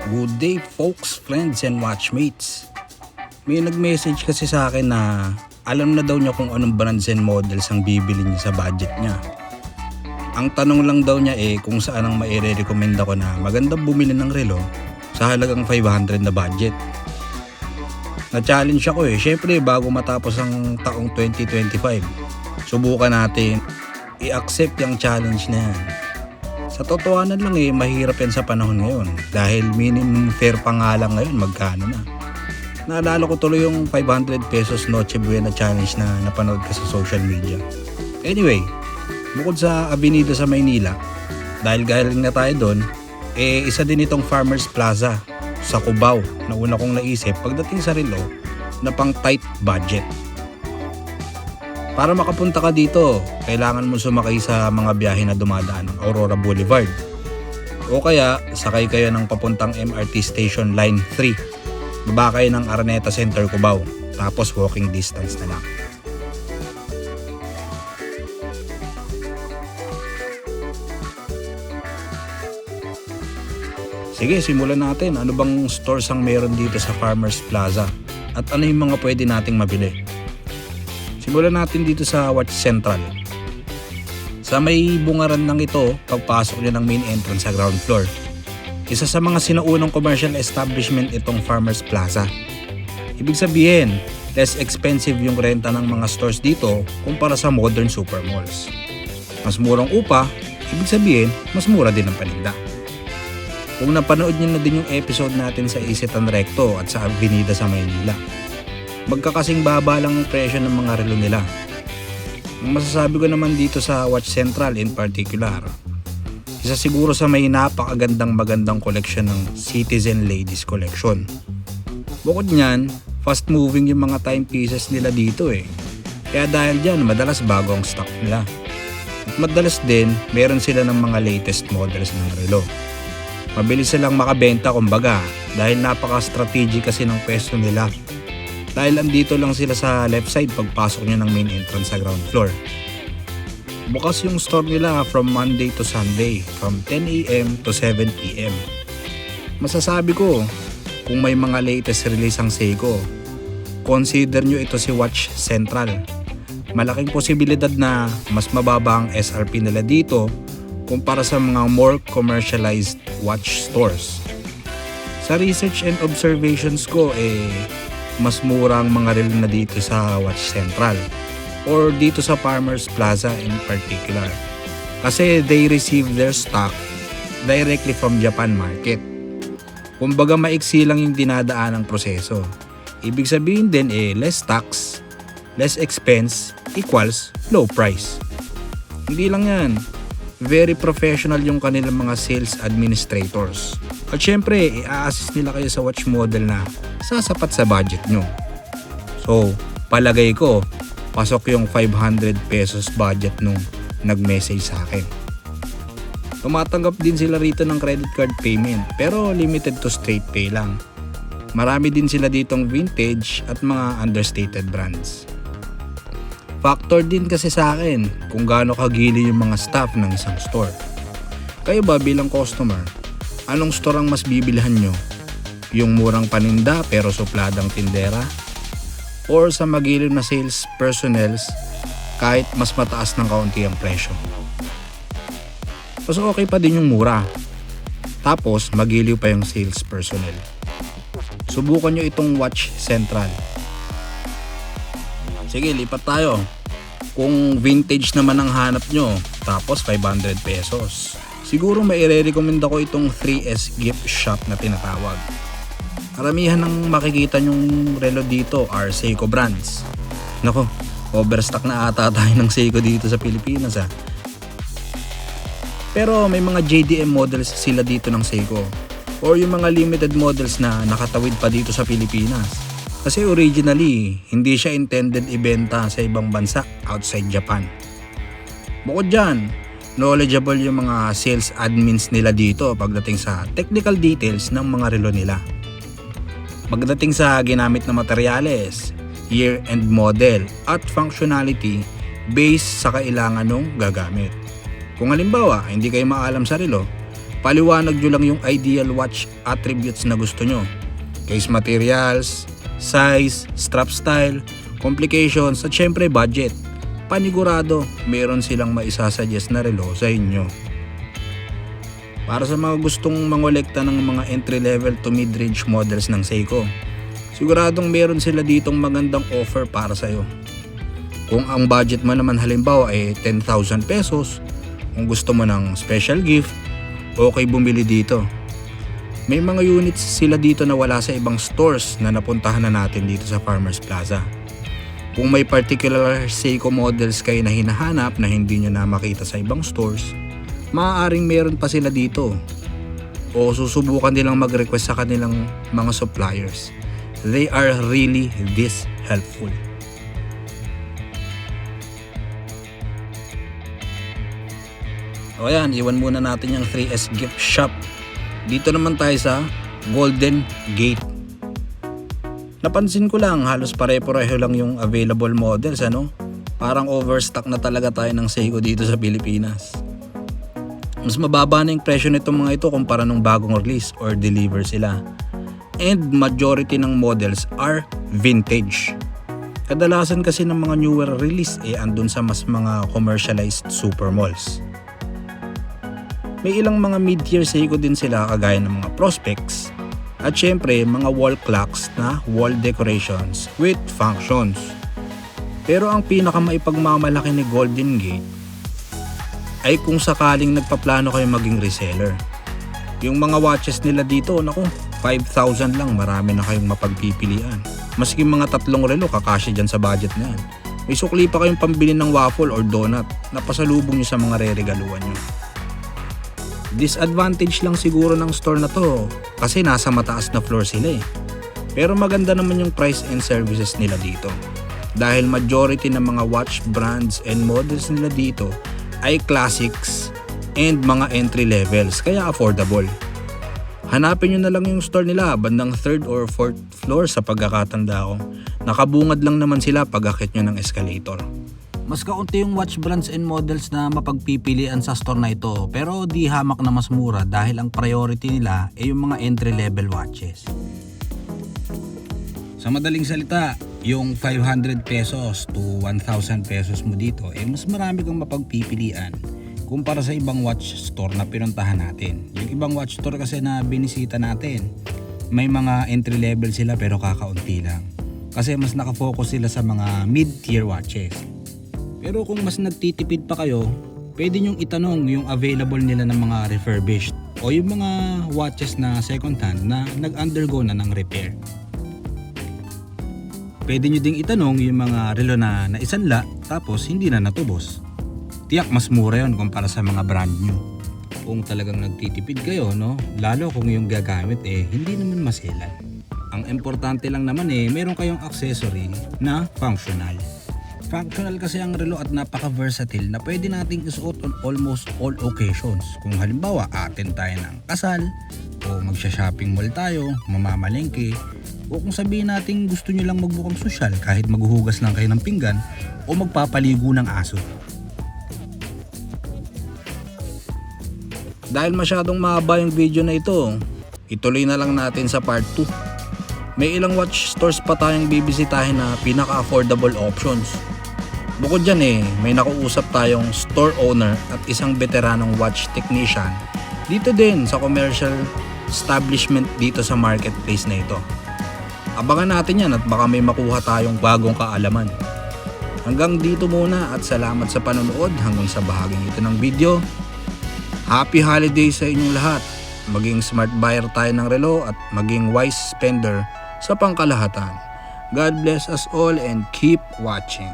Good day folks, friends and watchmates. May nag-message kasi sa akin na alam na daw niya kung anong brands and models ang bibili niya sa budget niya. Ang tanong lang daw niya kung saan ang maire-recommend ako na magandang bumili ng relo sa halagang 500 na budget. Na-challenge ako syempre bago matapos ang taong 2025. Subukan natin i-accept yung challenge na yan. Sa totohanan lang mahirap yan sa panahon ngayon dahil minimum fare pa nga lang ngayon magkano na. Naalala ko tuloy yung 500 pesos Noche Buena challenge na napanood ko sa social media. Anyway, bukod sa Avenida sa Maynila, dahil galing na tayo doon, isa din itong Farmers Plaza sa Cubao na una kong naisip pagdating sa relo na pang tight budget. Para makapunta ka dito, kailangan mo sumakay sa mga biyahe na dumadaan ng Aurora Boulevard. O kaya, sakay kayo ng papuntang MRT Station Line 3. Baba kayo ng Araneta Center, Cubao. Tapos walking distance na lang. Sige, simulan natin. Ano bang stores ang meron dito sa Farmers Plaza? At ano yung mga pwede nating mabili? Simulan natin dito sa Watch Central. Sa may bungaran lang ito, pagpasok nyo ng main entrance sa ground floor. Isa sa mga sinaunang commercial establishment itong Farmers Plaza. Ibig sabihin, less expensive yung renta ng mga stores dito kumpara sa modern supermalls. Mas murang upa, ibig sabihin, mas mura din ang paninda. Kung napanood nyo na din yung episode natin sa Isitan Recto at sa Avenida sa Maynila, magkakasing baba lang ang presyo ng mga relo nila. Ang masasabi ko naman dito sa Watch Central in particular, isa siguro sa may magandang koleksyon ng Citizen Ladies Collection. Bukod niyan, fast moving yung mga timepieces nila dito Kaya dahil dyan, madalas bago ang stock nila. At madalas din, meron sila ng mga latest models ng relo. Mabilis silang makabenta kumbaga dahil napaka-strategic kasi ng pwesto nila. Dahil andito lang sila sa left side pagpasok nyo ng main entrance sa ground floor. Bukas yung store nila from Monday to Sunday from 10 AM to 7 PM. Masasabi ko, kung may mga latest release ang Seiko, consider nyo ito si Watch Central. Malaking posibilidad na mas mababa ang SRP nila dito kumpara sa mga more commercialized watch stores. Sa research and observations ko mas mura ang mga relo na dito sa Watch Central or dito sa Farmers Plaza in particular kasi they receive their stock directly from Japan market. Kumbaga maiksi lang yung dinadaan ng proseso. Ibig sabihin din less tax, less expense equals low price. Hindi lang yan, very professional yung kanilang mga sales administrators. At syempre, i-assist nila kayo sa watch model na sasapat sa budget nyo. So, palagay ko, pasok yung 500 pesos budget nung nag-message sa akin. Tumatanggap din sila rito ng credit card payment pero limited to straight pay lang. Marami din sila ditong vintage at mga understated brands. Factor din kasi sa akin kung gaano kagili yung mga staff ng isang store. Kayo ba bilang customer, anong store ang mas bibilhan nyo? Yung murang paninda pero supladang tindera? Or sa magiliw na sales personnels kahit mas mataas ng kaunti ang presyo? Mas okay pa din yung mura. Tapos magiliw pa yung sales personnel. Subukan nyo itong Watch Central. Sige, lipat tayo. Kung vintage naman ang hanap nyo, tapos 500 pesos. Siguro maire-recommend ako itong 3S gift shop na tinatawag. Karamihan ng makikita nyong relo dito are Seiko brands. Nako, overstock na ata tayo ng Seiko dito sa Pilipinas Pero may mga JDM models sila dito ng Seiko. Or yung mga limited models na nakatawid pa dito sa Pilipinas. Kasi originally, hindi siya intended ibenta sa ibang bansa outside Japan. Bukod dyan, knowledgeable yung mga sales admins nila dito pagdating sa technical details ng mga relo nila. Pagdating sa ginamit na materyales, year and model at functionality based sa kailangan ng gagamit. Kung halimbawa hindi kayo maalam sa relo, Paliwanag nyo lang yung ideal watch attributes na gusto nyo. Case materials, size, strap style, complications at syempre budget. Panigurado, meron silang maisasuggest na relo sa inyo. Para sa mga gustong mangolekta ng mga entry-level to mid-range models ng Seiko, siguradong meron sila ditong magandang offer para sa'yo. Kung ang budget mo naman halimbawa ay 10,000 pesos, kung gusto mo ng special gift, okay bumili dito. May mga units sila dito na wala sa ibang stores na napuntahan na natin dito sa Farmers Plaza. Kung may particular Seiko models kayo na hinahanap na hindi nyo na makita sa ibang stores, maaaring meron pa sila dito. O susubukan nilang mag-request sa kanilang mga suppliers. They are really this helpful. O yan, iwan muna natin yung 3S Gift Shop. Dito naman tayo sa Golden Gate. Napansin ko lang, halos pare-pareho lang yung available models, ano? Parang overstock na talaga tayo ng Seiko dito sa Pilipinas. Mas mababa na yung presyo nitong mga ito kumpara nung bagong release or deliver sila. And majority ng models are vintage. Kadalasan kasi ng mga newer release andun sa mas mga commercialized super malls. May ilang mga mid-tier Seiko din sila kagaya ng mga Prospex at syempre mga wall clocks na wall decorations with functions. Pero ang pinakamaipagmamalaki ni Golden Gate ay kung sakaling nagpaplano kayo maging reseller. Yung mga watches nila dito, naku, 5,000 lang, marami na kayong mapagpipilian. Maski mga 3 relo, kakasya dyan sa budget na yan. May sukli pa kayong pambili ng waffle or donut na pasalubong nyo sa mga re-regaluhan nyo. Disadvantage lang siguro ng store na to kasi nasa mataas na floor sila eh. Pero maganda naman yung price and services nila dito. Dahil majority ng mga watch brands and models nila dito ay classics and mga entry levels kaya affordable. Hanapin nyo na lang yung store nila bandang 3rd or 4th floor sa pagkakatanda ko. Nakabungad lang naman sila pag-akit nyo ng escalator. Mas kaunti yung watch brands and models na mapagpipilian sa store na ito pero di hamak na mas mura dahil ang priority nila ay yung mga entry level watches. Sa madaling salita, yung 500 pesos to 1,000 pesos mo dito mas marami kang mapagpipilian kumpara sa ibang watch store na pinuntahan natin. Yung ibang watch store kasi na binisita natin, may mga entry level sila pero kakaunti lang. Kasi mas nakafocus sila sa mga mid-tier watches. Pero kung mas nagtitipid pa kayo, pwede nyong itanong yung available nila ng mga refurbished o yung mga watches na second hand na nag-undergo na ng repair. Pwede nyo ding itanong yung mga relo na naisanla tapos hindi na natubos. Tiyak mas mura yun kumpara sa mga brand new. Kung talagang nagtitipid kayo, no? Lalo kung yung gagamit hindi naman maselan. Ang importante lang naman meron kayong accessory na functional. Functional kasi ang relo at napaka-versatile na pwede nating isuot on almost all occasions. Kung halimbawa atin tayo ng kasal, o magsha-shopping mall tayo, mamamalengke, o kung sabihin natin gusto nyo lang magbukang sosyal kahit maghuhugas lang kayo ng pinggan o magpapaligo ng aso. Dahil masyadong mahaba yung video na ito, ituloy na lang natin sa part 2. May ilang watch stores pa tayong bibisitahin na pinaka-affordable options. Bukod dyan may nakuusap tayong store owner at isang veteranong watch technician dito din sa commercial establishment dito sa marketplace na ito. Abangan natin yan at baka may makuha tayong bagong kaalaman. Hanggang dito muna at salamat sa panonood hanggang sa bahaging ito ng video. Happy holidays sa inyong lahat. Maging smart buyer tayo ng relo at maging wise spender sa pangkalahatan. God bless us all and keep watching.